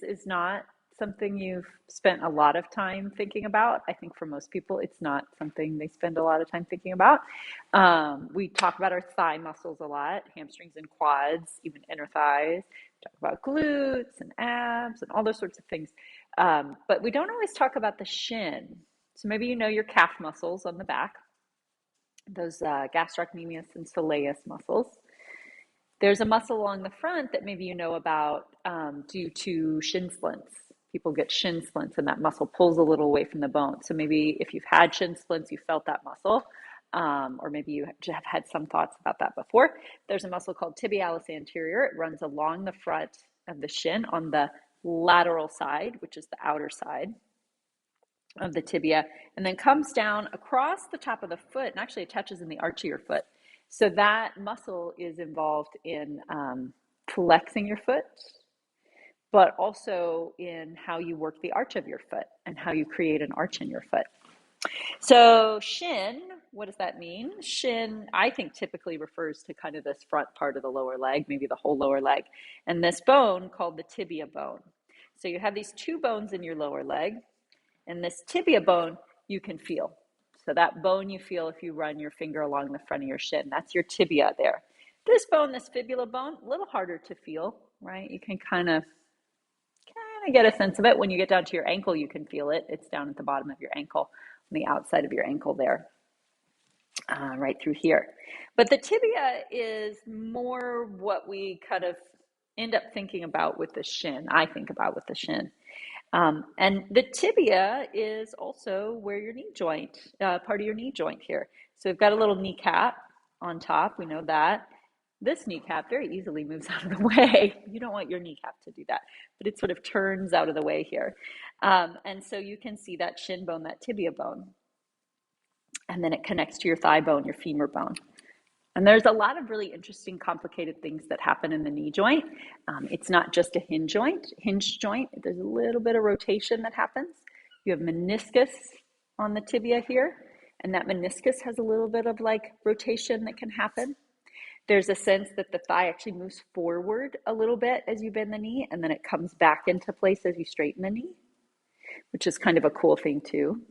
Is not something you've spent a lot of time thinking about. I think for most people, it's not something they spend a lot of time thinking about. We talk about our thigh muscles a lot, hamstrings and quads, even inner thighs. We talk about glutes and abs and all those sorts of things. But we don't always talk about the shin. So maybe you know your calf muscles on the back, those gastrocnemius and soleus muscles. There's a muscle along the front that maybe you know about due to shin splints. People get shin splints and that muscle pulls a little away from the bone. So maybe if you've had shin splints, you felt that muscle, or maybe you have had some thoughts about that before. There's a muscle called Tibialis Anterior. It runs along the front of the shin on the lateral side, which is the outer side of the tibia, and then comes down across the top of the foot and actually attaches in the arch of your foot. So that muscle is involved in flexing your foot, but also in how you work the arch of your foot and how you create an arch in your foot. So shin, what does that mean? Shin, I think typically refers to kind of this front part of the lower leg, maybe the whole lower leg, and this bone called the tibia bone. So you have these two bones in your lower leg, and this tibia bone you can feel. So that bone you feel if you run your finger along the front of your shin, that's your tibia there. This bone, this fibula bone, a little harder to feel, right? You can kind of get a sense of it. When you get down to your ankle, you can feel it. It's down at the bottom of your ankle, on the outside of your ankle there, right through here. But the tibia is more what we kind of end up thinking about with the shin. I think about with the shin. And the tibia is also where your knee joint, part of your knee joint here. So we've got a little kneecap on top. We know that. This kneecap very easily moves out of the way. You don't want your kneecap to do that, but it sort of turns out of the way here. And so you can see that shin bone, that tibia bone. And then it connects to your thigh bone, your femur bone. And there's a lot of really interesting, complicated things that happen in the knee joint. It's not just a hinge joint. There's a little bit of rotation that happens. You have meniscus on the tibia here, and that meniscus has a little bit of like rotation that can happen. There's a sense that the thigh actually moves forward a little bit as you bend the knee, and then it comes back into place as you straighten the knee, which is kind of a cool thing too.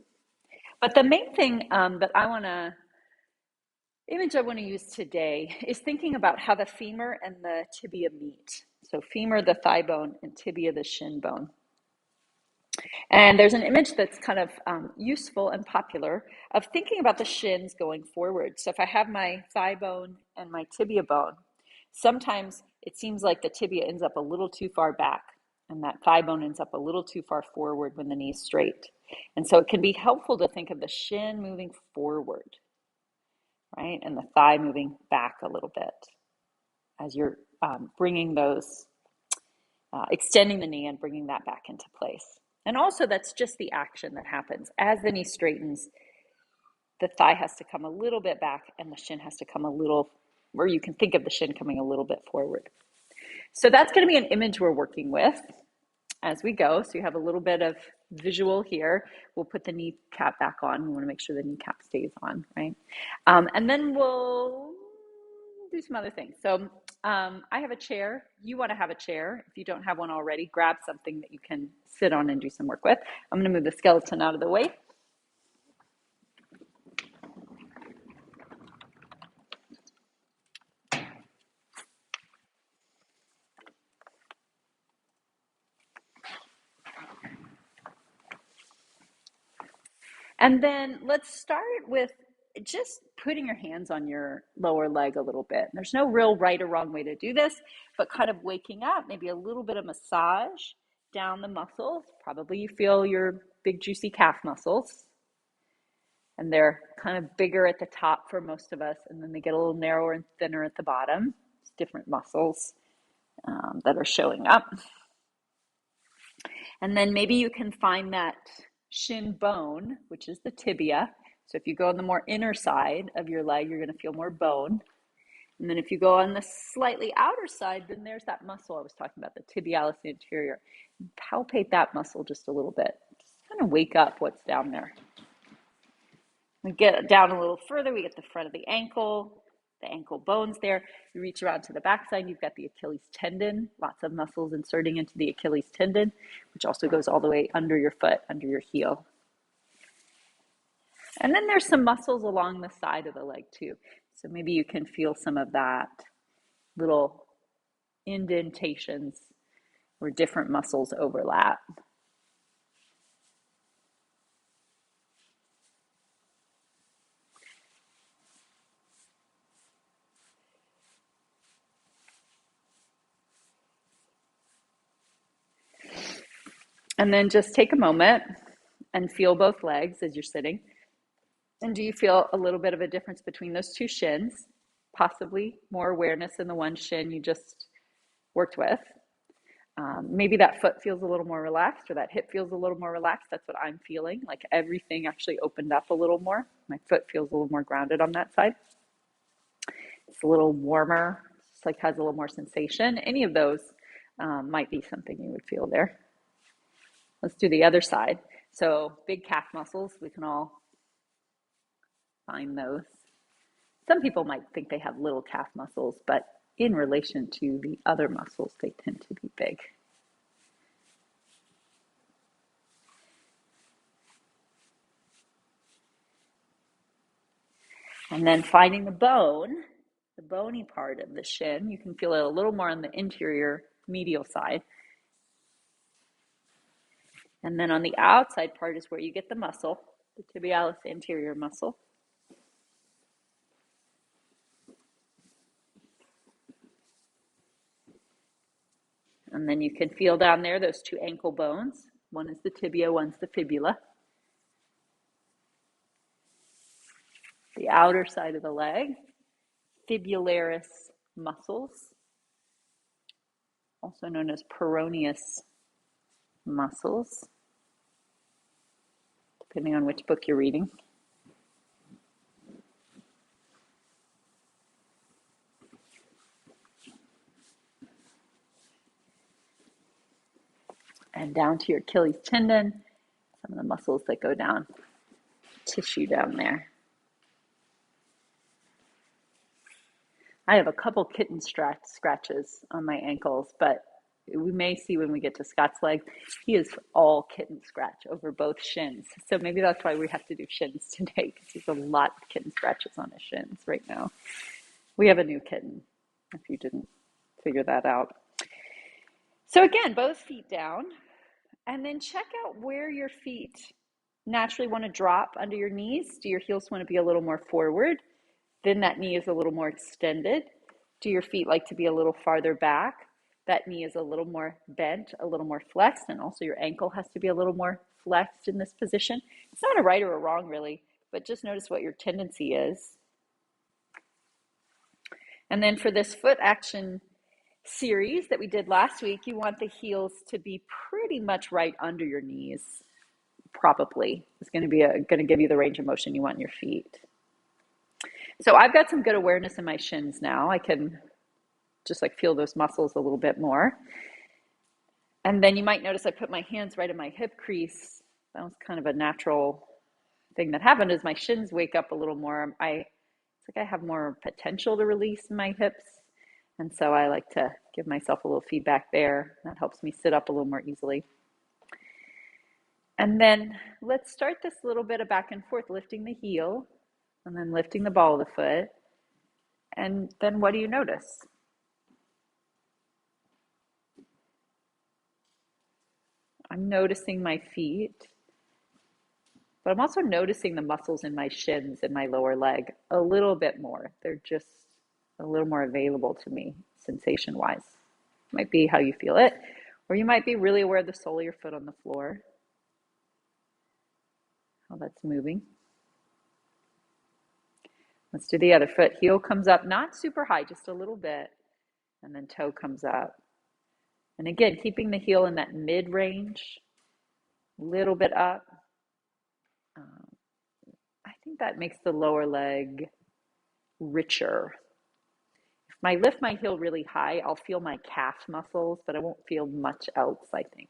But the main thing image I want to use today is thinking about how the femur and the tibia meet. So femur, the thigh bone, and tibia, the shin bone. And there's an image that's kind of useful and popular of thinking about the shins going forward. So if I have my thigh bone and my tibia bone, sometimes it seems like the tibia ends up a little too far back and that thigh bone ends up a little too far forward when the knee's straight. And so it can be helpful to think of the shin moving forward, right? And the thigh moving back a little bit as you're bringing those, extending the knee and bringing that back into place. And also that's just the action that happens. As the knee straightens, the thigh has to come a little bit back and the shin has to come a little, or you can think of the shin coming a little bit forward. So that's going to be an image we're working with as we go. So you have a little bit of visual here. We'll put the kneecap back on. We want to make sure the kneecap stays on, right? And then we'll do some other things. So I have a chair. You want to have a chair. If you don't have one already, grab something that you can sit on and do some work with. I'm going to move the skeleton out of the way. And then let's start with just putting your hands on your lower leg a little bit. There's no real right or wrong way to do this, but kind of waking up, maybe a little bit of massage down the muscles. Probably you feel your big juicy calf muscles. And they're kind of bigger at the top for most of us, and then they get a little narrower and thinner at the bottom. It's different muscles that are showing up. And then maybe you can find that shin bone, which is the tibia. So if you go on the more inner side of your leg, you're going to feel more bone. And then if you go on the slightly outer side, then there's that muscle I was talking about, the tibialis anterior. Palpate that muscle just a little bit. Just kind of wake up what's down there. We get down a little further, we get the front of the ankle bones there. You reach around to the backside, you've got the Achilles tendon, lots of muscles inserting into the Achilles tendon, which also goes all the way under your foot, under your heel. And then there's some muscles along the side of the leg too. So maybe you can feel some of that little indentations where different muscles overlap. And then just take a moment and feel both legs as you're sitting. And do you feel a little bit of a difference between those two shins? Possibly more awareness in the one shin you just worked with. Maybe that foot feels a little more relaxed or that hip feels a little more relaxed. That's what I'm feeling. Like everything actually opened up a little more. My foot feels a little more grounded on that side. It's a little warmer, just like has a little more sensation. Any of those might be something you would feel there. Let's do the other side. So big calf muscles, we can all find those. Some people might think they have little calf muscles, but in relation to the other muscles, they tend to be big. And then finding the bony part of the shin, you can feel it a little more on the interior medial side. And then on the outside part is where you get the muscle, the tibialis anterior muscle. And then you can feel down there those two ankle bones. One is the tibia, one's the fibula. The outer side of the leg, Fibularis muscles, also known as peroneus muscles, depending on which book you're reading. And down to your Achilles tendon, some of the muscles that go down, tissue down there. I have a couple kitten scratches on my ankles, but we may see when we get to Scott's leg, he is all kitten scratch over both shins. So maybe that's why we have to do shins today, because he's a lot of kitten scratches on his shins right now. We have a new kitten, if you didn't figure that out. So again, both feet down, and then check out where your feet naturally want to drop under your knees. Do your heels want to be a little more forward? Then that knee is a little more extended. Do your feet like to be a little farther back? That knee is a little more bent, a little more flexed, and also your ankle has to be a little more flexed in this position. It's not a right or a wrong, really, but just notice what your tendency is. And then for this foot action series that we did last week, you want the heels to be pretty much right under your knees, probably. It's going to give you the range of motion you want in your feet. So I've got some good awareness in my shins now. I can just like feel those muscles a little bit more. And then you might notice I put my hands right in my hip crease. That was kind of a natural thing that happened as my shins wake up a little more. It's like I have more potential to release in my hips. And so I like to give myself a little feedback there. That helps me sit up a little more easily. And then let's start this little bit of back and forth, lifting the heel and then lifting the ball of the foot. And then what do you notice? I'm noticing my feet, but I'm also noticing the muscles in my shins and my lower leg a little bit more. They're just a little more available to me, sensation-wise. Might be how you feel it, or you might be really aware of the sole of your foot on the floor, how that's moving. Let's do the other foot. Heel comes up, not super high, just a little bit, and then toe comes up. And again, keeping the heel in that mid-range, a little bit up. I think that makes the lower leg richer. If I lift my heel really high, I'll feel my calf muscles, but I won't feel much else, I think.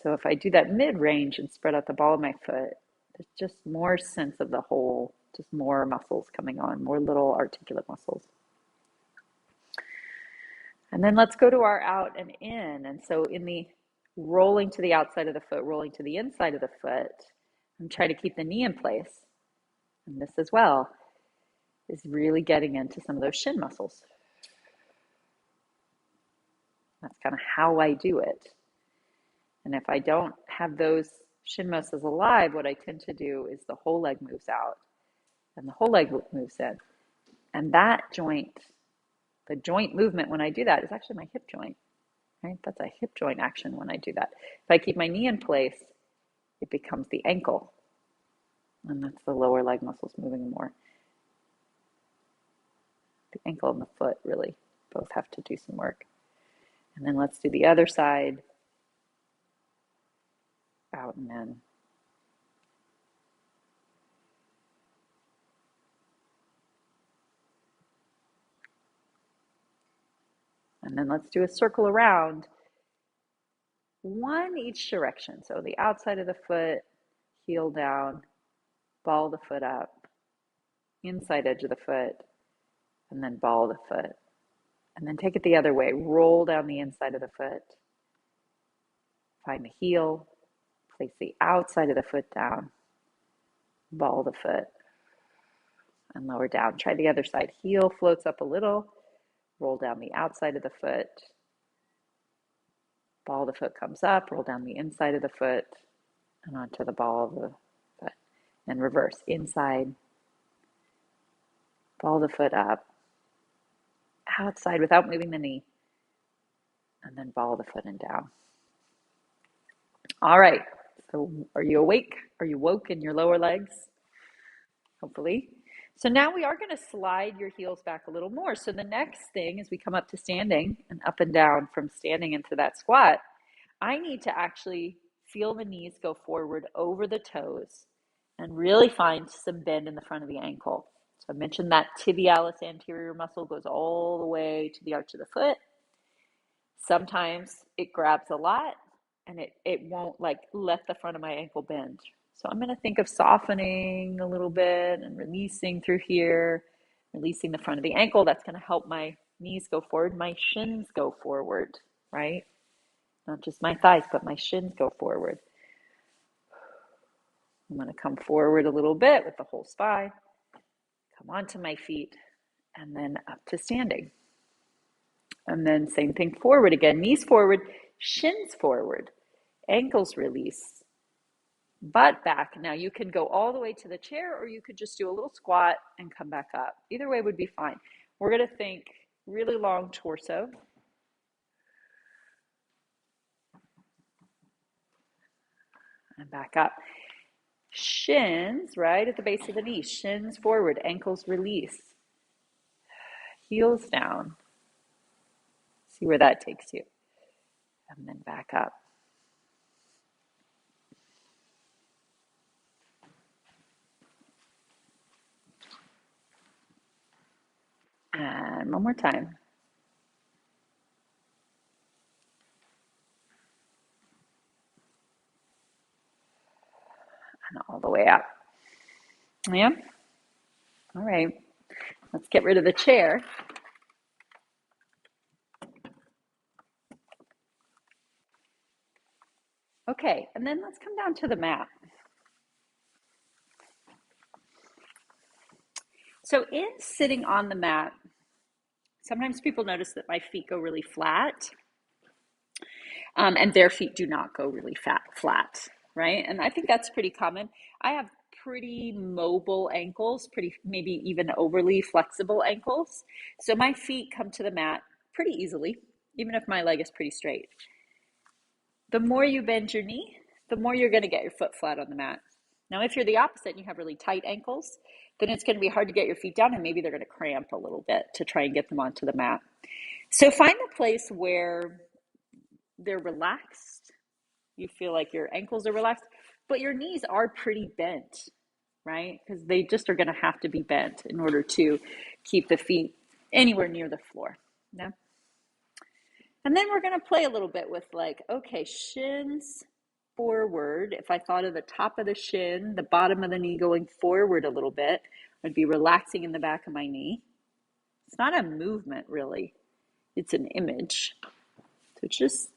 So if I do that mid-range and spread out the ball of my foot, there's just more sense of the whole, just more muscles coming on, more little articulate muscles. And then let's go to our out and in. And so in the rolling to the outside of the foot, rolling to the inside of the foot, and try to keep the knee in place. And this as well is really getting into some of those shin muscles. That's kind of how I do it. And if I don't have those shin muscles alive, what I tend to do is the whole leg moves out and the whole leg moves in. And that joint, the joint movement when I do that is actually my hip joint, right? That's a hip joint action when I do that. If I keep my knee in place, it becomes the ankle. And that's the lower leg muscles moving more. The ankle and the foot really both have to do some work. And then let's do the other side. Out and in. And then let's do a circle around, one each direction. So the outside of the foot, heel down, ball the foot up, inside edge of the foot, and then ball the foot. And then take it the other way, roll down the inside of the foot, find the heel, place the outside of the foot down, ball the foot, and lower down. Try the other side. Heel floats up a little, roll down the outside of the foot, ball of the foot comes up, roll down the inside of the foot, and onto the ball of the foot. And reverse, inside, ball the foot up, outside without moving the knee, and then ball the foot and down. All right, so are you awake? Are you woke in your lower legs? Hopefully. So now we are going to slide your heels back a little more. So the next thing is we come up to standing and up and down from standing into that squat. I need to actually feel the knees go forward over the toes and really find some bend in the front of the ankle. So I mentioned that tibialis anterior muscle goes all the way to the arch of the foot. Sometimes it grabs a lot and it won't like let the front of my ankle bend. So I'm going to think of softening a little bit and releasing through here, releasing the front of the ankle. That's going to help my knees go forward, my shins go forward, right? Not just my thighs, but my shins go forward. I'm going to come forward a little bit with the whole spine, come onto my feet, and then up to standing. And then same thing forward again, knees forward, shins forward, ankles release, butt back. Now you can go all the way to the chair or you could just do a little squat and come back up. Either way would be fine. We're going to think really long torso. And back up. Shins right at the base of the knee. Shins forward, ankles release. Heels down. See where that takes you. And then back up. And one more time. And all the way up. Yeah? All right. Let's get rid of the chair. Okay, and then let's come down to the mat. So in sitting on the mat, sometimes people notice that my feet go really flat, and their feet do not go really flat, right? And I think that's pretty common. I have pretty mobile ankles, maybe even overly flexible ankles. So my feet come to the mat pretty easily, even if my leg is pretty straight. The more you bend your knee, the more you're going to get your foot flat on the mat. Now, if you're the opposite and you have really tight ankles, then it's going to be hard to get your feet down and maybe they're going to cramp a little bit to try and get them onto the mat. So find a place where they're relaxed. You feel like your ankles are relaxed, but your knees are pretty bent, right? Because they just are going to have to be bent in order to keep the feet anywhere near the floor. Yeah. And then we're going to play a little bit with like, okay, shins forward. If I thought of the top of the shin, the bottom of the knee going forward a little bit, I'd be relaxing in the back of my knee. It's not a movement really, it's an image. So just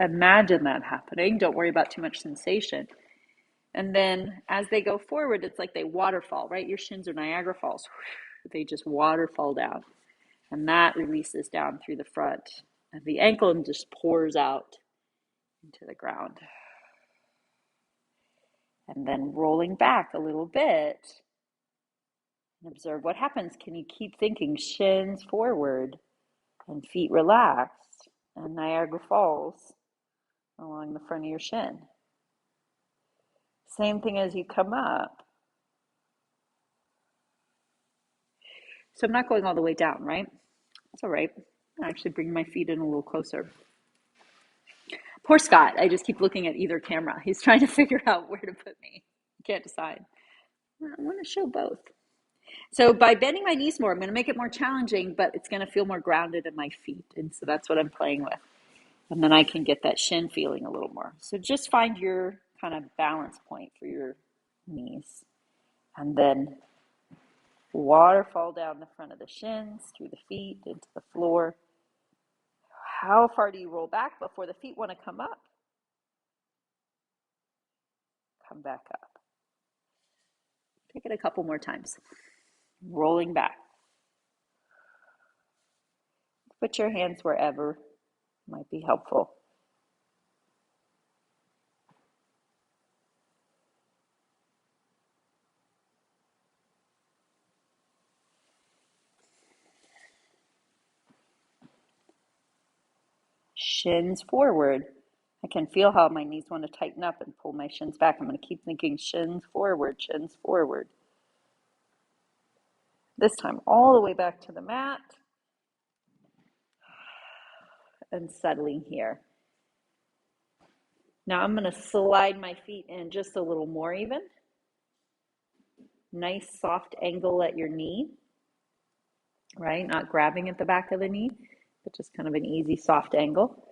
imagine that happening. Don't worry about too much sensation. And then as they go forward, it's like they waterfall, right? Your shins are Niagara Falls. They just waterfall down. And that releases down through the front of the ankle and just pours out into the ground. And then rolling back a little bit and observe what happens. Can you keep thinking shins forward and feet relaxed and Niagara Falls along the front of your shin? Same thing as you come up. So I'm not going all the way down, right? That's all right. I actually bring my feet in a little closer. Poor Scott. I just keep looking at either camera. He's trying to figure out where to put me. I can't decide. I want to show both. So by bending my knees more, I'm going to make it more challenging, but it's going to feel more grounded in my feet. And so that's what I'm playing with. And then I can get that shin feeling a little more. So just find your kind of balance point for your knees. And then waterfall down the front of the shins, through the feet, into the floor. How far do you roll back before the feet want to come up? Come back up. Take it a couple more times. Rolling back. Put your hands wherever might be helpful. Shins forward. I can feel how my knees want to tighten up and pull my shins back. I'm going to keep thinking shins forward, shins forward. This time all the way back to the mat and settling here. Now I'm going to slide my feet in just a little more even. Nice soft angle at your knee, right? Not grabbing at the back of the knee, but just kind of an easy soft angle.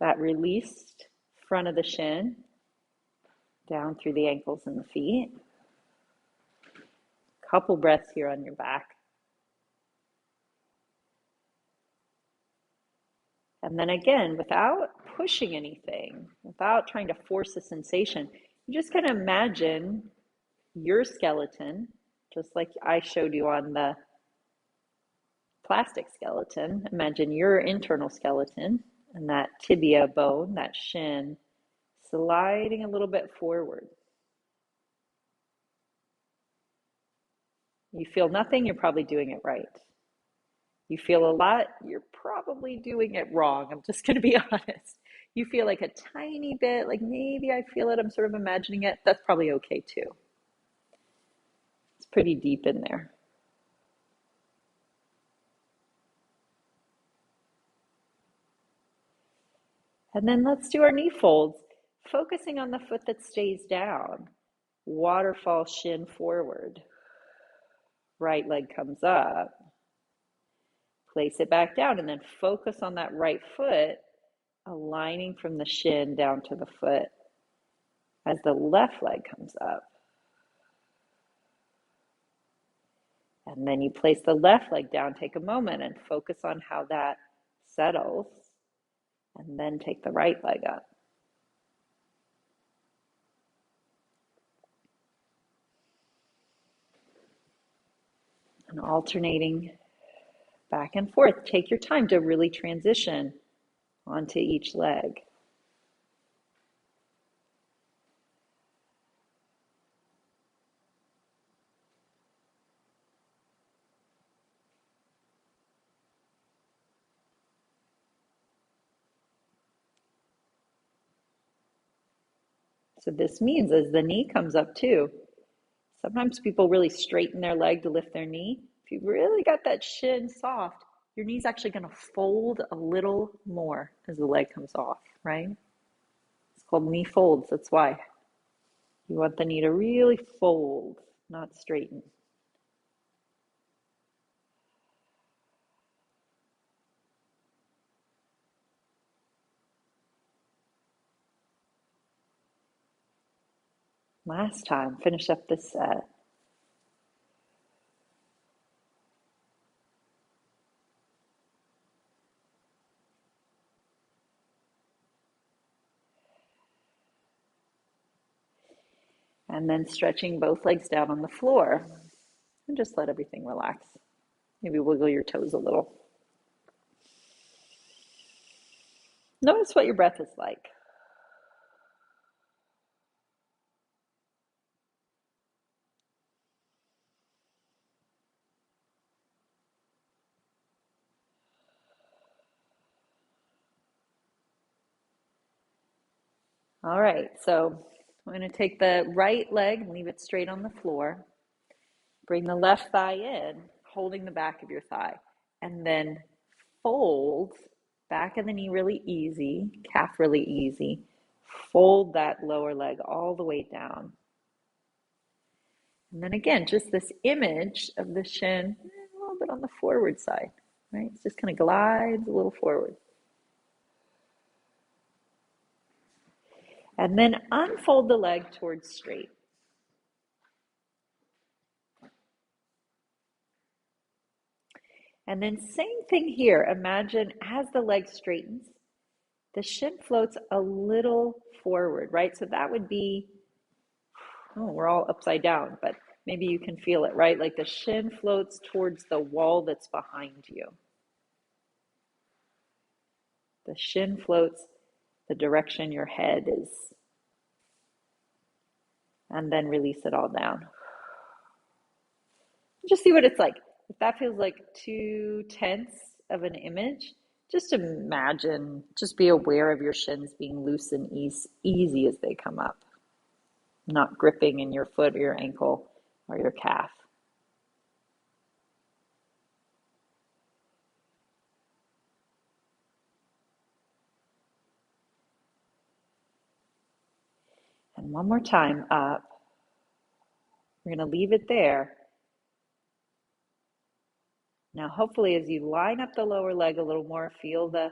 That released front of the shin down through the ankles and the feet. Couple breaths here on your back. And then again, without pushing anything, without trying to force a sensation, you just kind of imagine your skeleton, just like I showed you on the plastic skeleton. Imagine your internal skeleton and that tibia bone, that shin, sliding a little bit forward. You feel nothing, you're probably doing it right. You feel a lot, you're probably doing it wrong. I'm just going to be honest. You feel like a tiny bit, like maybe I feel it, I'm sort of imagining it. That's probably okay too. It's pretty deep in there. And then let's do our knee folds, focusing on the foot that stays down. Waterfall shin forward. Right leg comes up. Place it back down and then focus on that right foot, aligning from the shin down to the foot as the left leg comes up. And then you place the left leg down, take a moment and focus on how that settles, and then take the right leg up. And alternating back and forth. Take your time to really transition onto each leg. So this means as the knee comes up too, sometimes people really straighten their leg to lift their knee. If you've really got that shin soft, your knee's actually going to fold a little more as the leg comes off, right? It's called knee folds. That's why. You want the knee to really fold, not straighten. Last time, finish up this set. And then stretching both legs down on the floor and just let everything relax. Maybe wiggle your toes a little. Notice what your breath is like. All right, so I'm going to take the right leg and leave it straight on the floor. Bring the left thigh in, holding the back of your thigh, and then fold back of the knee really easy, calf really easy. Fold that lower leg all the way down. And then again, just this image of the shin a little bit on the forward side, right? It's just kind of glides a little forward. And then unfold the leg towards straight. And then same thing here. Imagine as the leg straightens, the shin floats a little forward, right? So that would be, oh, we're all upside down, but maybe you can feel it, right? Like the shin floats towards the wall that's behind you. The shin floats the direction your head is. And then release it all down. Just see what it's like. If that feels like too tense of an image, just imagine, just be aware of your shins being loose and easy as they come up, not gripping in your foot or your ankle or your calf. And one more time up. We're going to leave it there. Now, hopefully, as you line up the lower leg a little more, feel the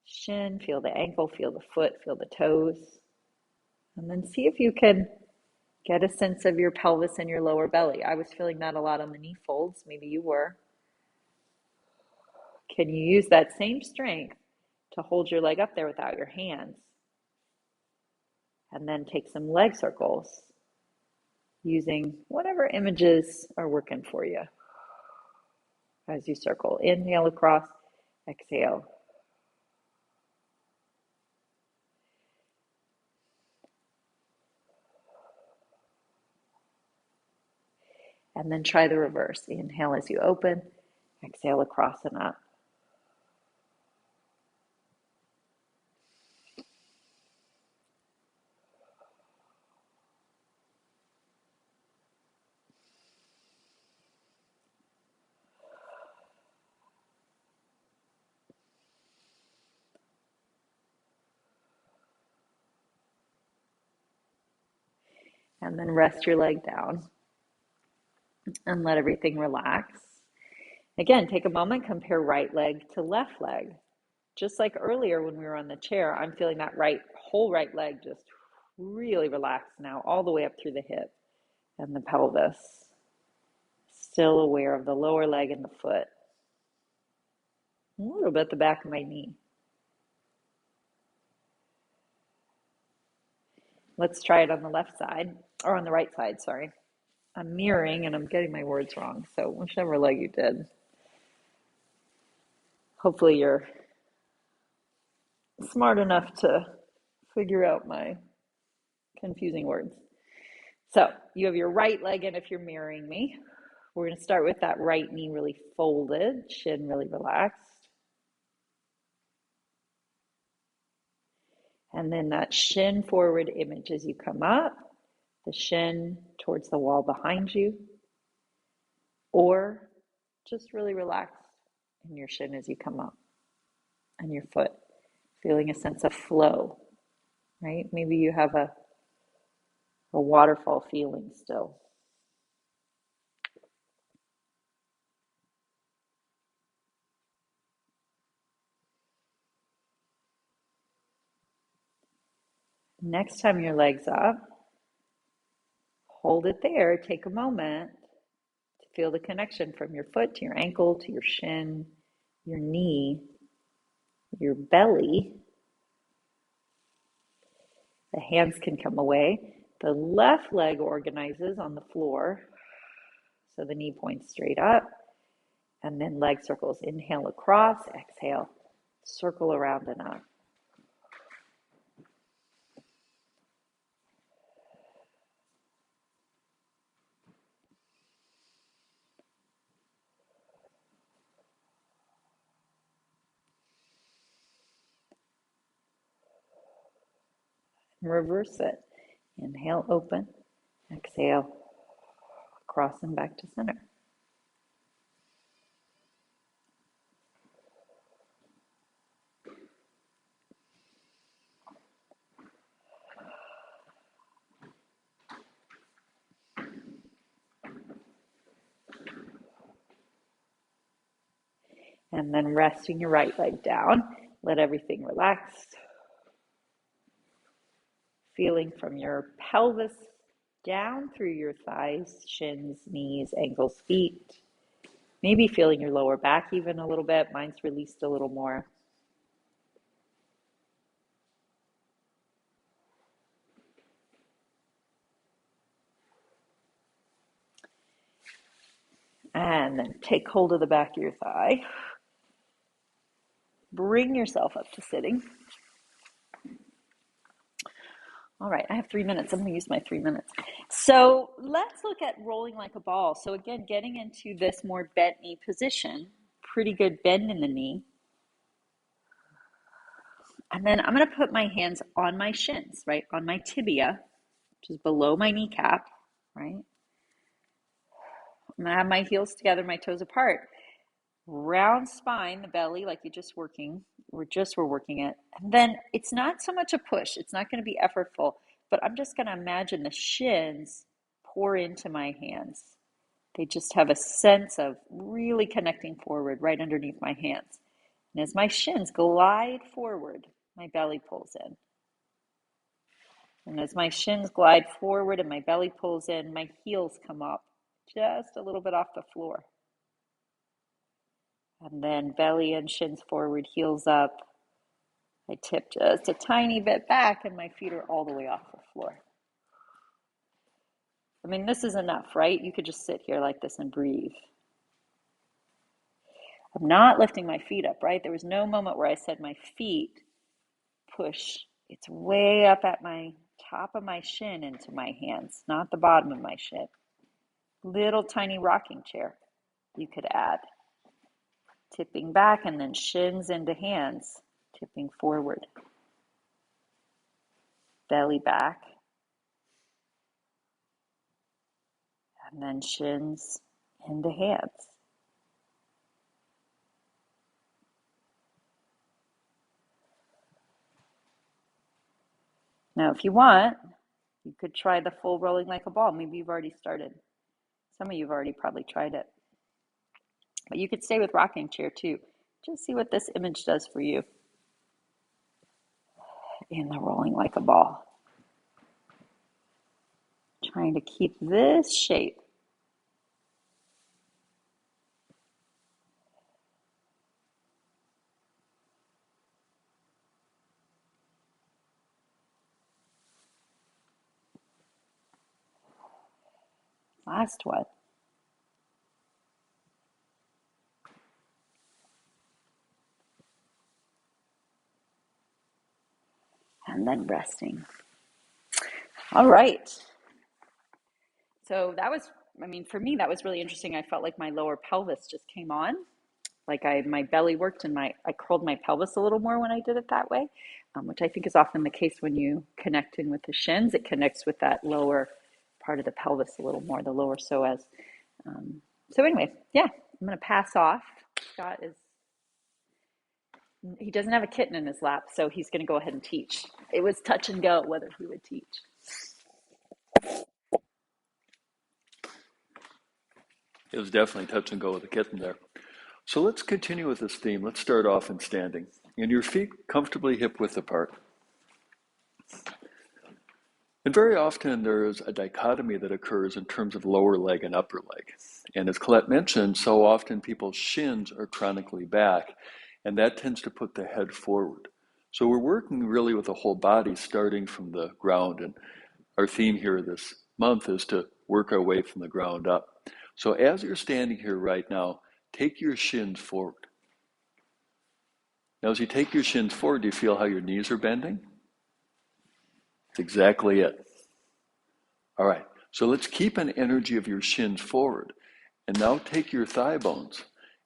shin, feel the ankle, feel the foot, feel the toes. And then see if you can get a sense of your pelvis and your lower belly. I was feeling that a lot on the knee folds. Maybe you were. Can you use that same strength to hold your leg up there without your hands? And then take some leg circles using whatever images are working for you. As you circle, inhale across, exhale. And then try the reverse. Inhale as you open, exhale across and up. And then rest your leg down and let everything relax. Again, take a moment, compare right leg to left leg. Just like earlier when we were on the chair, I'm feeling that whole right leg just really relaxed now, all the way up through the hip and the pelvis. Still aware of the lower leg and the foot. A little bit the back of my knee. Let's try it on the left side, or on the right side, sorry. I'm mirroring and I'm getting my words wrong, so whichever leg you did. Hopefully you're smart enough to figure out my confusing words. So you have your right leg in if you're mirroring me. We're going to start with that right knee really folded, shin really relaxed. And then that shin forward image as you come up, the shin towards the wall behind you, or Just really relax in your shin as you come up and your foot, feeling a sense of flow, right? Maybe you have a waterfall feeling still. Next time your leg's up, hold it there. Take a moment to feel the connection from your foot to your ankle to your shin, your knee, your belly. The hands can come away. The left leg organizes on the floor, so the knee points straight up, and then leg circles. Inhale across, exhale, circle around and up. Reverse it. Inhale, open, exhale, cross and back to center. And then resting your right leg down. Let everything relax. Feeling from your pelvis down through your thighs, shins, knees, ankles, feet. Maybe feeling your lower back even a little bit. Mine's released a little more. And then take hold of the back of your thigh. Bring yourself up to sitting. All right, I have 3 minutes. I'm going to use my 3 minutes. So let's look at rolling like a ball. So again, getting into this more bent knee position, pretty good bend in the knee. And then I'm going to put my hands on my shins, right, on my tibia, which is below my kneecap, right? I'm going to have my heels together, my toes apart. Round spine, the belly, like we're working it. And then it's not so much a push. It's not going to be effortful, but I'm just going to imagine the shins pour into my hands. They just have a sense of really connecting forward right underneath my hands. And as my shins glide forward, my belly pulls in. And as my shins glide forward and my belly pulls in, my heels come up just a little bit off the floor. And then belly and shins forward, heels up. I tip just a tiny bit back and my feet are all the way off the floor. I mean, this is enough, right? You could just sit here like this and breathe. I'm not lifting my feet up, right? There was no moment where I said my feet push. It's way up at my top of my shin into my hands, not the bottom of my shin. Little tiny rocking chair you could add. Tipping back and then shins into hands, tipping forward. Belly back. And then shins into hands. Now, if you want, you could try the full rolling like a ball. Maybe you've already started. Some of you have already probably tried it. But you could stay with rocking chair too. Just see what this image does for you in the rolling like a ball. Trying to keep this shape. Last one. And then resting. All right. So that was, for me, that was really interesting. I felt like my lower pelvis just came on. Like my belly worked and I curled my pelvis a little more when I did it that way, which I think is often the case when you connect in with the shins. It connects with that lower part of the pelvis a little more, the lower psoas. So anyway, yeah, I'm going to pass off. He doesn't have a kitten in his lap, so he's going to go ahead and teach. It was touch and go whether he would teach. It was definitely touch and go with the kitten there. So let's continue with this theme. Let's start off in standing. And your feet comfortably hip width apart. And very often there is a dichotomy that occurs in terms of lower leg and upper leg. And as Collette mentioned, so often people's shins are chronically back, and that tends to put the head forward. So we're working really with the whole body starting from the ground. And our theme here this month is to work our way from the ground up. So as you're standing here right now, take your shins forward. Now, as you take your shins forward, do you feel how your knees are bending? That's exactly it. All right, so let's keep an energy of your shins forward. And now take your thigh bones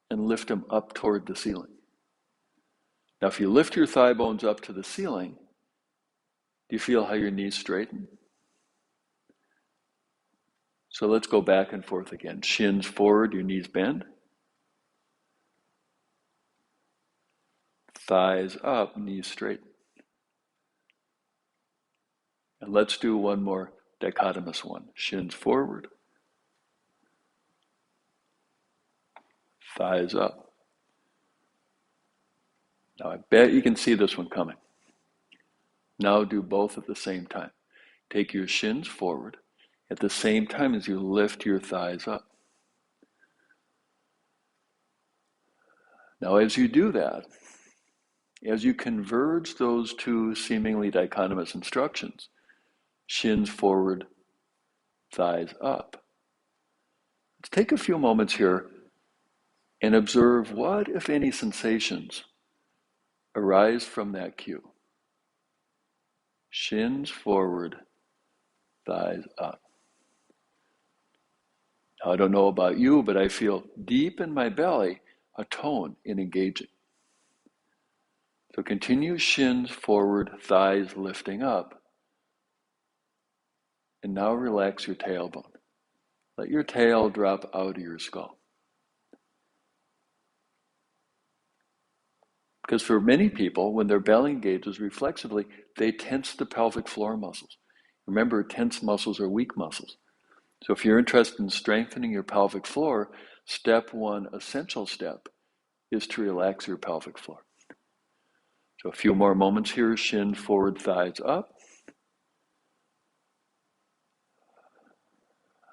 and lift them up toward the ceiling. Now, if you lift your thigh bones up to the ceiling, do you feel how your knees straighten? So let's go back and forth again. Shins forward, your knees bend. Thighs up, knees straighten. And let's do one more dichotomous one. Shins forward. Thighs up. Now I bet you can see this one coming. Now do both at the same time. Take your shins forward at the same time as you lift your thighs up. Now as you do that, as you converge those two seemingly dichotomous instructions, shins forward, thighs up, let's take a few moments here and observe what, if any, sensations arise from that cue. Shins forward, thighs up. Now, I don't know about you, but I feel deep in my belly a tone in engaging. So continue shins forward, thighs lifting up. And now relax your tailbone. Let your tail drop out of your skull. Because for many people, when their belly engages reflexively, they tense the pelvic floor muscles. Remember, tense muscles are weak muscles. So if you're interested in strengthening your pelvic floor, step one, essential step, is to relax your pelvic floor. So a few more moments here, shin forward, thighs up.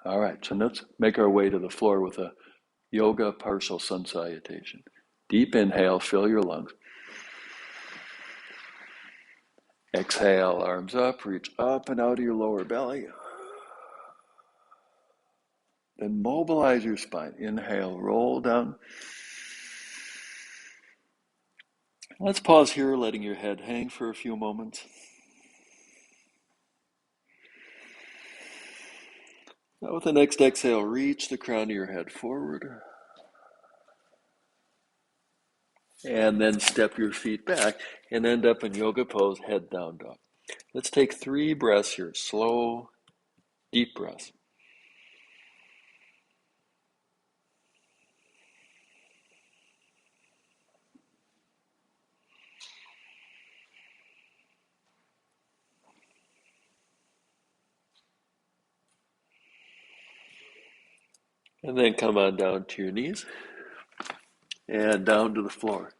All right, so let's make our way to the floor with a yoga partial sun salutation. Deep inhale, fill your lungs. Exhale, arms up, reach up and out of your lower belly. Then mobilize your spine. Inhale, roll down. Let's pause here, letting your head hang for a few moments. Now with the next exhale, reach the crown of your head forward. And then step your feet back and end up in yoga pose, head down dog. Let's take 3 breaths here, slow, deep breaths. And then come on down to your knees and down to the floor,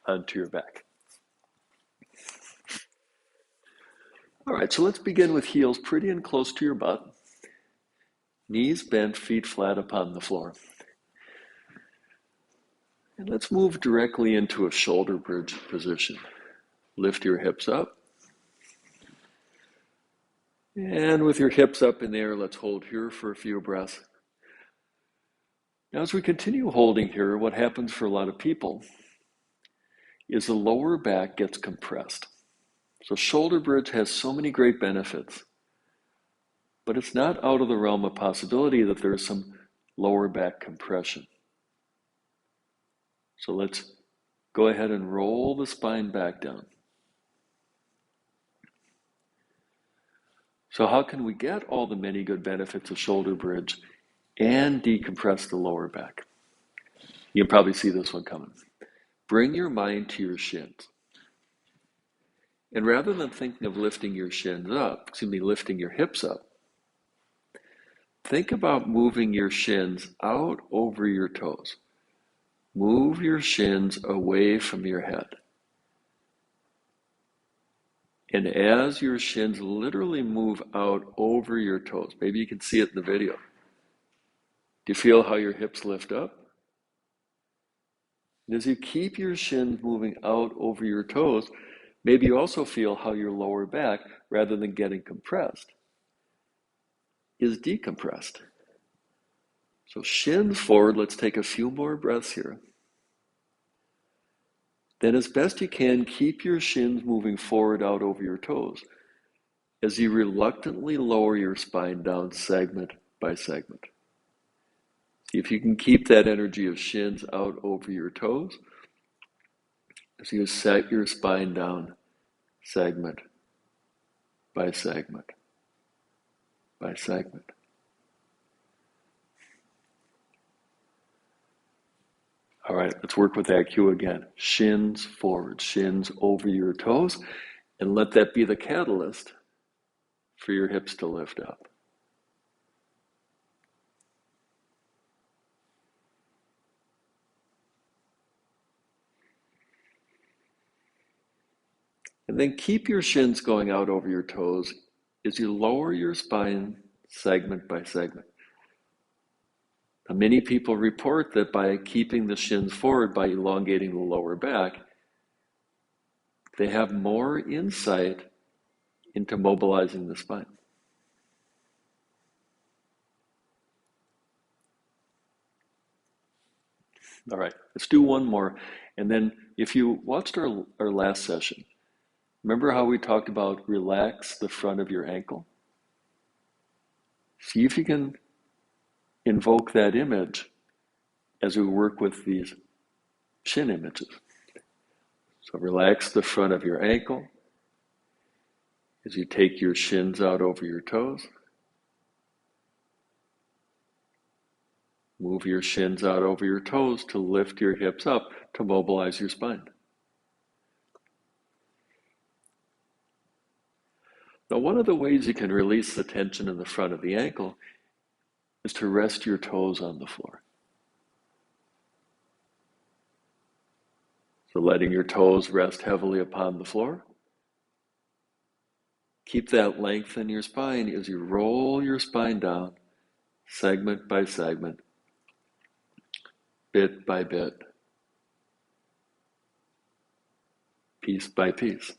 onto your back. All right, so let's begin with heels pretty and close to your butt. Knees bent, feet flat upon the floor. And let's move directly into a shoulder bridge position. Lift your hips up. And with your hips up in the air, let's hold here for a few breaths. Now, as we continue holding here, what happens for a lot of people is the lower back gets compressed. So shoulder bridge has so many great benefits, but it's not out of the realm of possibility that there's some lower back compression. So let's go ahead and roll the spine back down. So how can we get all the many good benefits of shoulder bridge and decompress the lower back. You can probably see this one coming. Bring your mind to your shins. And rather than thinking of lifting your shins up, lifting your hips up, think about moving your shins out over your toes. Move your shins away from your head. And as your shins literally move out over your toes, maybe you can see it in the video. Do you feel how your hips lift up? And as you keep your shins moving out over your toes, maybe you also feel how your lower back, rather than getting compressed, is decompressed. So shins forward, let's take a few more breaths here. Then as best you can, keep your shins moving forward out over your toes as you reluctantly lower your spine down segment by segment. See if you can keep that energy of shins out over your toes as you set your spine down segment by segment by segment. All right, let's work with that cue again. Shins forward, shins over your toes, and let that be the catalyst for your hips to lift up. And then keep your shins going out over your toes as you lower your spine segment by segment. Now, many people report that by keeping the shins forward, by elongating the lower back, they have more insight into mobilizing the spine. All right, let's do one more. And then if you watched our last session, remember how we talked about relax the front of your ankle? See if you can invoke that image as we work with these shin images. So relax the front of your ankle as you take your shins out over your toes. Move your shins out over your toes to lift your hips up to mobilize your spine. Now, one of the ways you can release the tension in the front of the ankle is to rest your toes on the floor. So letting your toes rest heavily upon the floor. Keep that length in your spine as you roll your spine down, segment by segment, bit by bit, piece by piece.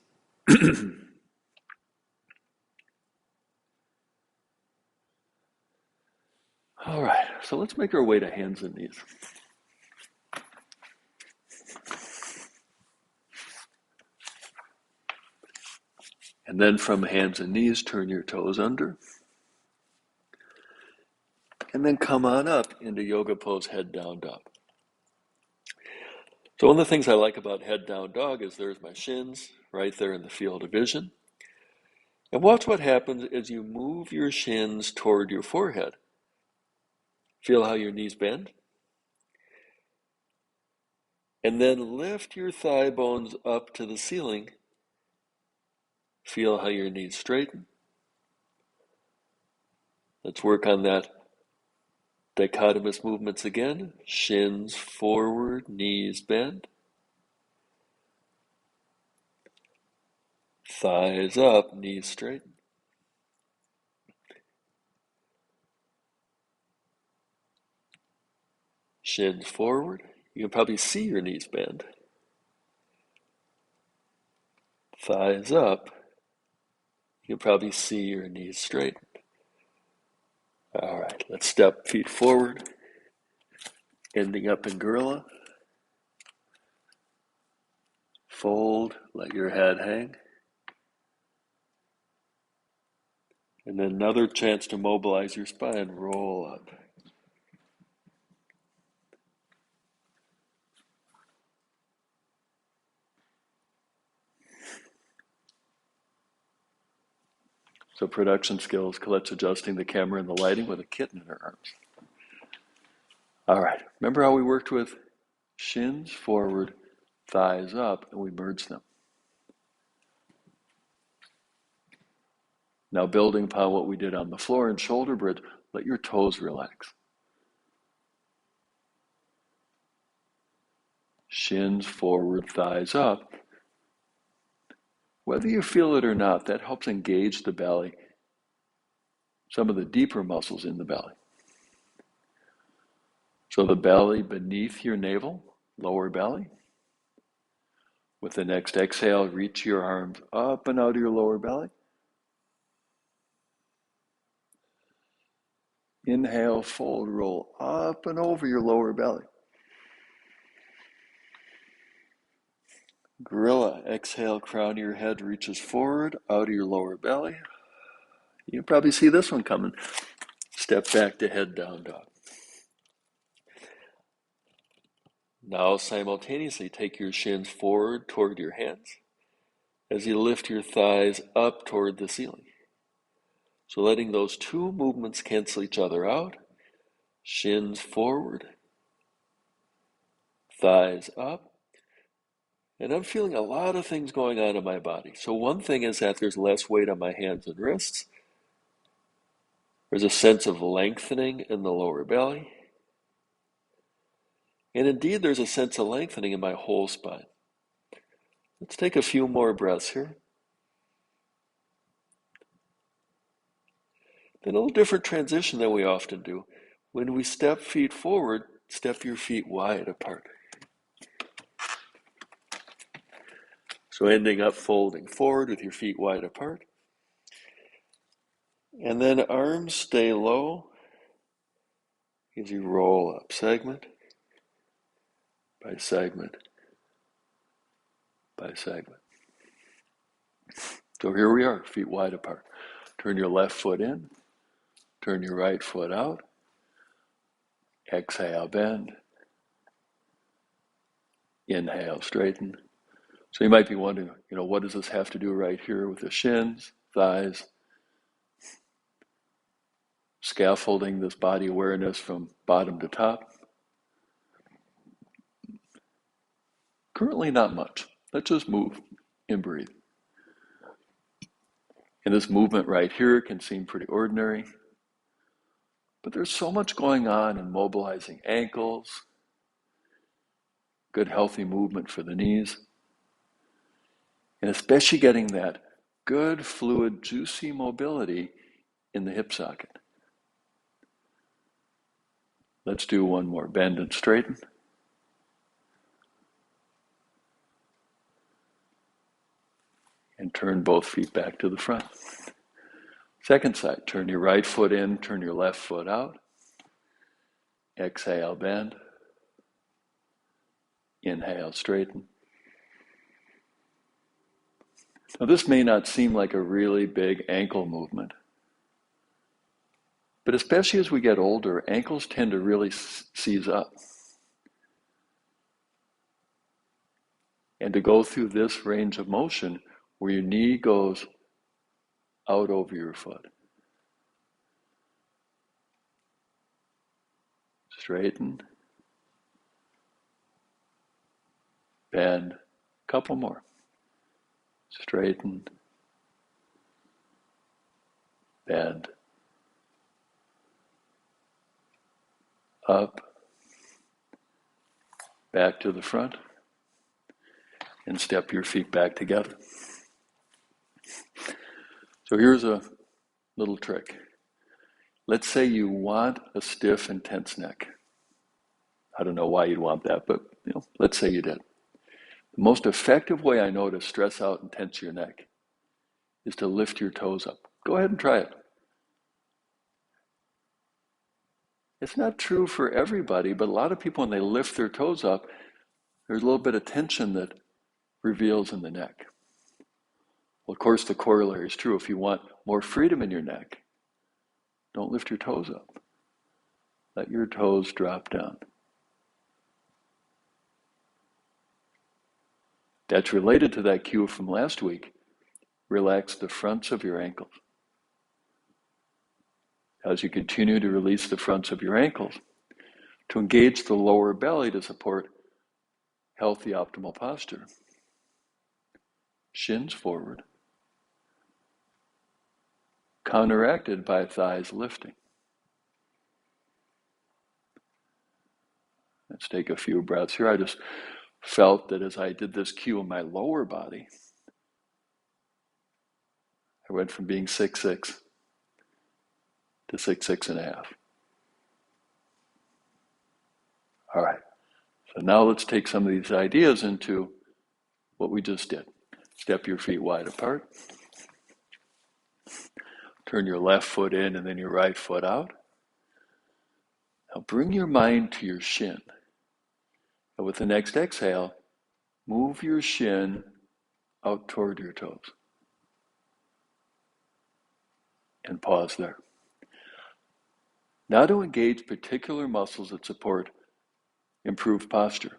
All right, so let's make our way to hands and knees. And then from hands and knees, turn your toes under. And then come on up into yoga pose, head down dog. So one of the things I like about head down dog is there's my shins right there in the field of vision. And watch what happens as you move your shins toward your forehead. Feel how your knees bend. And then lift your thigh bones up to the ceiling. Feel how your knees straighten. Let's work on that dichotomous movements again. Shins forward, knees bend. Thighs up, knees straighten. Shins forward. You can probably see your knees bend. Thighs up. You can probably see your knees straighten. All right, let's step feet forward, ending up in gorilla. Fold, let your head hang. And then another chance to mobilize your spine, roll up. So production skills, Colette's adjusting the camera and the lighting with a kitten in her arms. All right, remember how we worked with shins forward, thighs up, and we merged them. Now building upon what we did on the floor and shoulder bridge, let your toes relax. Shins forward, thighs up. Whether you feel it or not, that helps engage the belly, some of the deeper muscles in the belly. So the belly beneath your navel, lower belly. With the next exhale, reach your arms up and out of your lower belly. Inhale, fold, roll up and over your lower belly. Gorilla, exhale, crown of your head reaches forward, out of your lower belly. You can probably see this one coming. Step back to head down dog. Now simultaneously take your shins forward toward your hands as you lift your thighs up toward the ceiling. So letting those two movements cancel each other out. Shins forward, thighs up. And I'm feeling a lot of things going on in my body. So one thing is that there's less weight on my hands and wrists. There's a sense of lengthening in the lower belly. And indeed, there's a sense of lengthening in my whole spine. Let's take a few more breaths here. Then a little different transition than we often do. When we step feet forward, step your feet wide apart. So ending up folding forward with your feet wide apart. And then arms stay low as you roll up segment by segment by segment. So here we are, feet wide apart. Turn your left foot in, turn your right foot out. Exhale, bend. Inhale, straighten. So you might be wondering, what does this have to do right here with the shins, thighs, scaffolding this body awareness from bottom to top? Currently not much. Let's just move and breathe. And this movement right here can seem pretty ordinary, but there's so much going on in mobilizing ankles, good healthy movement for the knees, and especially getting that good fluid, juicy mobility in the hip socket. Let's do one more. Bend and straighten. And turn both feet back to the front. Second side, turn your right foot in, turn your left foot out. Exhale, bend. Inhale, straighten. Now this may not seem like a really big ankle movement, but especially as we get older, ankles tend to really seize up. And to go through this range of motion where your knee goes out over your foot. Straighten. Bend. Couple more. Straighten. Bend. Up. Back to the front. And step your feet back together. So here's a little trick. Let's say you want a stiff and tense neck. I don't know why you'd want that, but let's say you did. The most effective way I know to stress out and tense your neck is to lift your toes up. Go ahead and try it. It's not true for everybody, but a lot of people, when they lift their toes up, there's a little bit of tension that reveals in the neck. Well, of course, the corollary is true. If you want more freedom in your neck, don't lift your toes up. Let your toes drop down. That's related to that cue from last week. Relax the fronts of your ankles. As you continue to release the fronts of your ankles, to engage the lower belly to support healthy optimal posture. Shins forward, counteracted by thighs lifting. Let's take a few breaths here. I just felt that as I did this cue in my lower body, I went from being 6'6" to 6'6.5". All right, so now let's take some of these ideas into what we just did. Step your feet wide apart. Turn your left foot in and then your right foot out. Now bring your mind to your shin. And with the next exhale, move your shin out toward your toes. And pause there. Now to engage particular muscles that support improved posture.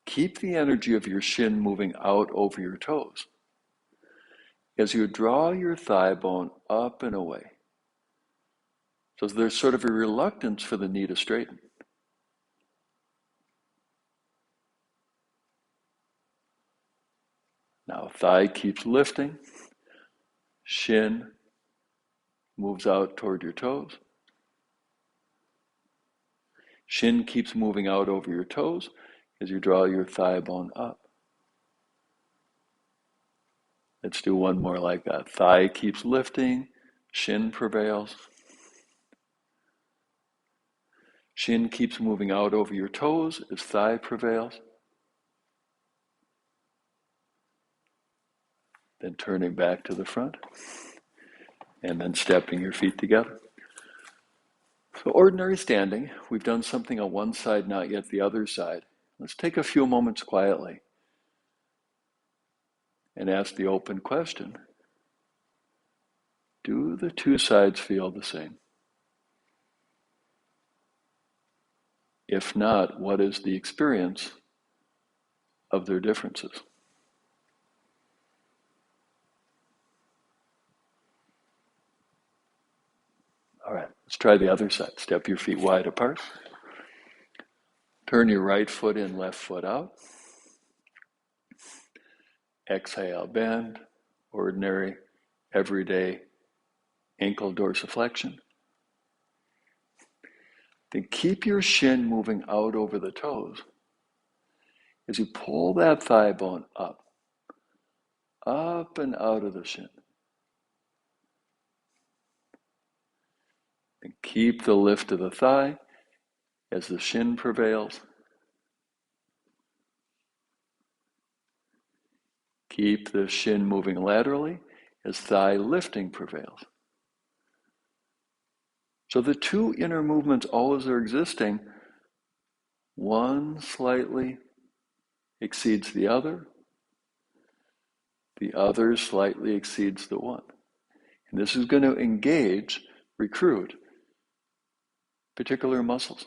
Keep the energy of your shin moving out over your toes as you draw your thigh bone up and away. So there's sort of a reluctance for the knee to straighten. Now thigh keeps lifting, shin moves out toward your toes. Shin keeps moving out over your toes as you draw your thigh bone up. Let's do one more like that. Thigh keeps lifting, shin prevails. Shin keeps moving out over your toes as thigh prevails. Then turning back to the front. And then stepping your feet together. So ordinary standing, we've done something on one side, not yet the other side. Let's take a few moments quietly and ask the open question, do the two sides feel the same? If not, what is the experience of their differences? All right, let's try the other side. Step your feet wide apart. Turn your right foot in, left foot out. Exhale, bend, ordinary, everyday ankle dorsiflexion. Then keep your shin moving out over the toes as you pull that thigh bone up and out of the shin. And keep the lift of the thigh as the shin prevails. Keep the shin moving laterally as thigh lifting prevails. So the two inner movements always are existing. One slightly exceeds the other slightly exceeds the one. And this is going to engage, recruit particular muscles.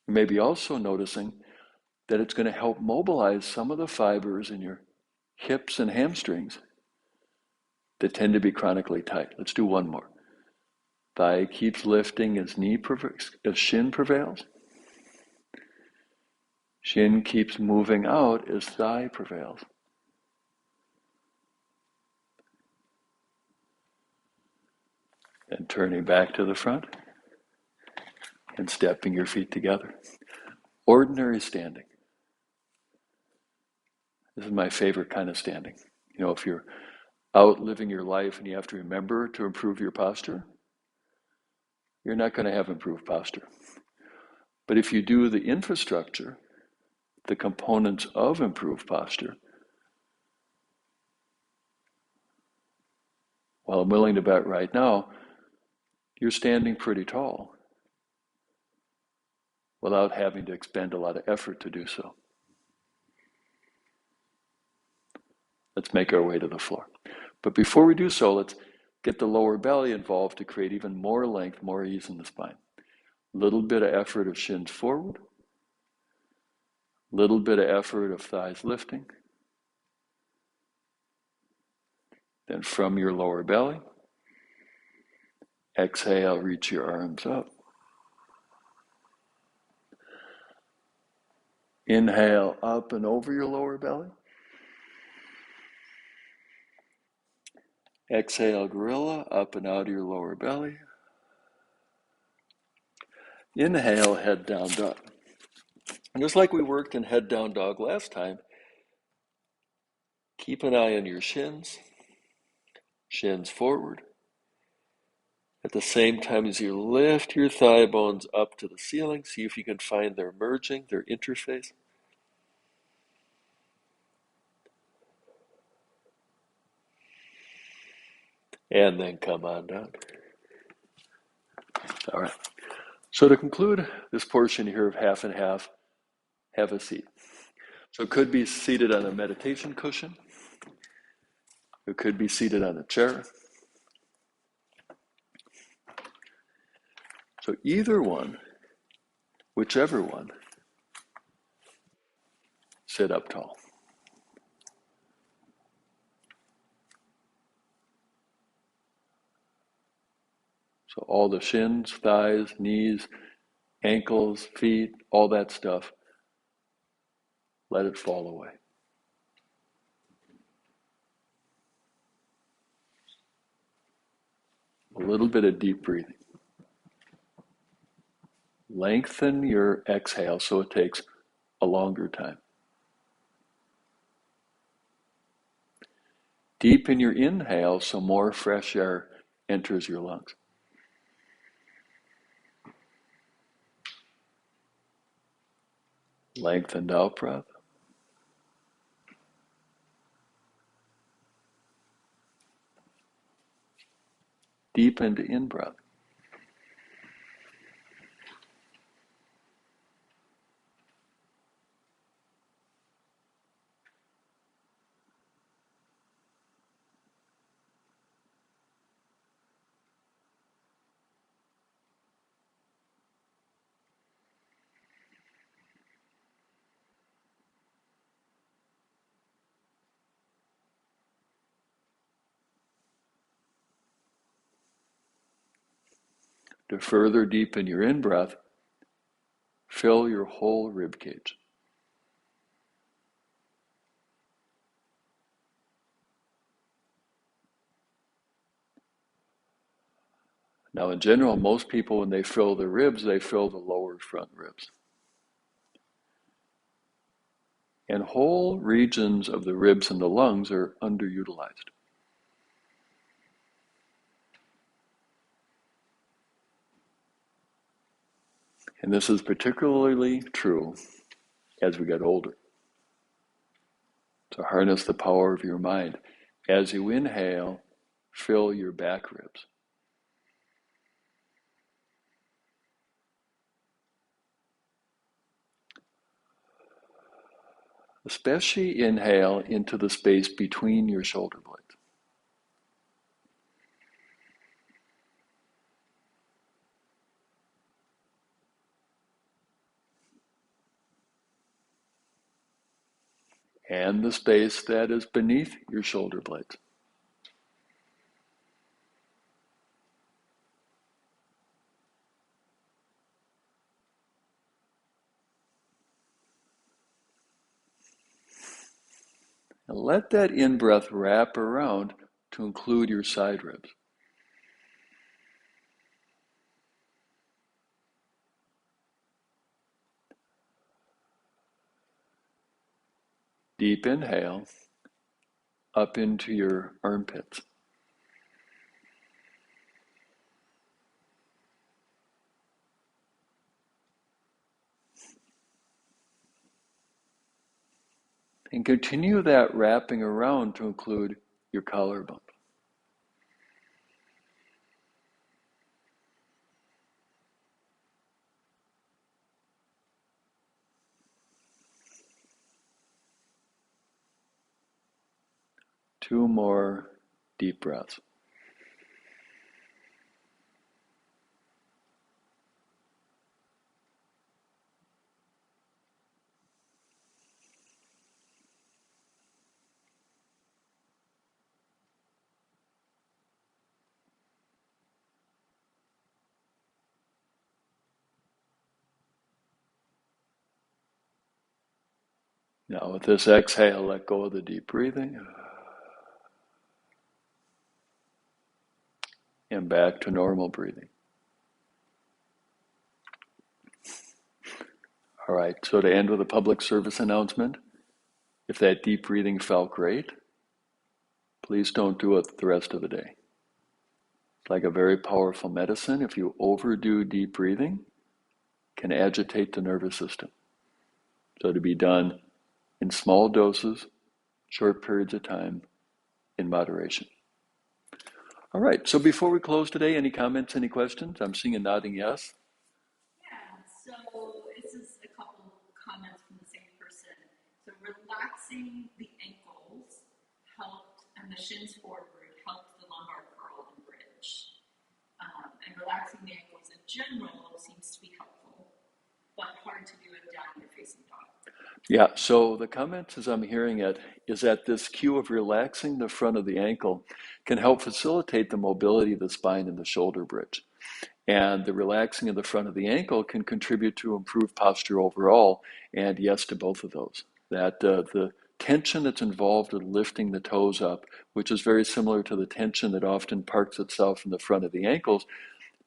You may be also noticing that it's going to help mobilize some of the fibers in your hips and hamstrings that tend to be chronically tight. Let's do one more. Thigh keeps lifting as shin prevails. Shin keeps moving out as thigh prevails. And turning back to the front and stepping your feet together. Ordinary standing. This is my favorite kind of standing. You know, if you're out living your life and you have to remember to improve your posture, you're not going to have improved posture. But if you do the infrastructure, the components of improved posture, well, I'm willing to bet right now, you're standing pretty tall without having to expend a lot of effort to do so. Let's make our way to the floor. But before we do so, let's get the lower belly involved to create even more length, more ease in the spine. Little bit of effort of shins forward. Little bit of effort of thighs lifting. Then from your lower belly, exhale, reach your arms up. Inhale up and over your lower belly. Exhale, gorilla, up and out of your lower belly. Inhale, head down dog. And just like we worked in head down dog last time, keep an eye on your shins, shins forward. At the same time as you lift your thigh bones up to the ceiling, see if you can find their merging, their interface. And then come on down. All right. So to conclude this portion here of half and half, have a seat. So it could be seated on a meditation cushion. It could be seated on a chair. So either one, whichever one, sit up tall. So all the shins, thighs, knees, ankles, feet, all that stuff, let it fall away. A little bit of deep breathing. Lengthen your exhale so it takes a longer time. Deepen your inhale so more fresh air enters your lungs. Lengthened out breath. Deepened in breath. To further deepen your in-breath, fill your whole rib cage. Now, in general, most people, when they fill their ribs, they fill the lower front ribs. And whole regions of the ribs and the lungs are underutilized. And this is particularly true as we get older. To harness the power of your mind. As you inhale, fill your back ribs. Especially inhale into the space between your shoulder blades. And the space that is beneath your shoulder blades. And let that in-breath wrap around to include your side ribs. Deep inhale up into your armpits. And continue that wrapping around to include your collarbone. Two more deep breaths. Now with this exhale, let go of the deep breathing and back to normal breathing. All right, so to end with a public service announcement, if that deep breathing felt great, please don't do it the rest of the day. It's like a very powerful medicine. If you overdo deep breathing, it can agitate the nervous system. So to be done in small doses, short periods of time, in moderation. All right, so before we close today, any comments, any questions? I'm seeing a nodding yes. Yeah, so this is a couple comments from the same person. So relaxing the ankles helped, and the shins forward helped the lumbar curl and bridge. And relaxing the ankles in general seems to be helpful, but hard to do in downward facing dog. Yeah, so the comments as I'm hearing it is that this cue of relaxing the front of the ankle can help facilitate the mobility of the spine and the shoulder bridge. And the relaxing of the front of the ankle can contribute to improved posture overall, and yes to both of those. That the tension that's involved in lifting the toes up, which is very similar to the tension that often parks itself in the front of the ankles,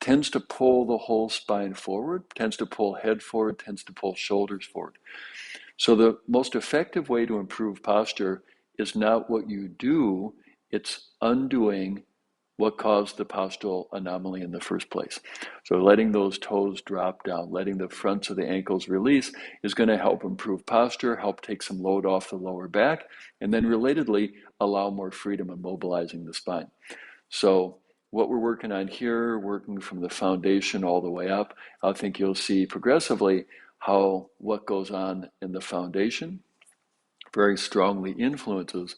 tends to pull the whole spine forward, tends to pull head forward, tends to pull shoulders forward. So the most effective way to improve posture is not what you do, it's undoing what caused the postural anomaly in the first place. So letting those toes drop down, letting the fronts of the ankles release is going to help improve posture, help take some load off the lower back, and then relatedly allow more freedom in mobilizing the spine. So what we're working on here, working from the foundation all the way up, I think you'll see progressively how what goes on in the foundation very strongly influences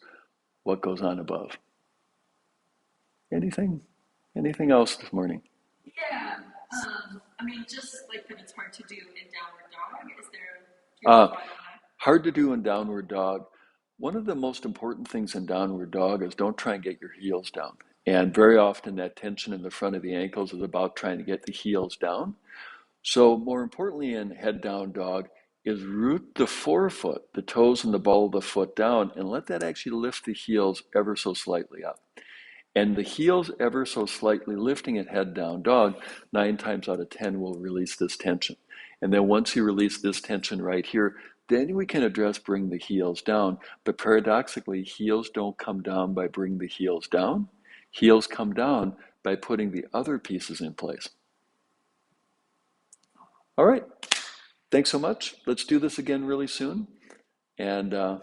what goes on above. Anything else this morning? Yeah, I mean, just like that it's hard to do in downward dog. Is there your thought on that? Hard to do in downward dog. One of the most important things in downward dog is don't try and get your heels down. And very often that tension in the front of the ankles is about trying to get the heels down. So more importantly in head down dog is root the forefoot, the toes and the ball of the foot down, and let that actually lift the heels ever so slightly up. And the heels ever so slightly lifting at head down dog, 9 times out of 10 will release this tension. And then once you release this tension right here, then we can address bring the heels down. But paradoxically, heels don't come down by bring the heels down. Heels come down by putting the other pieces in place. All right. Thanks so much. Let's do this again really soon. And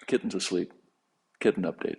kitten's asleep. Kitten update.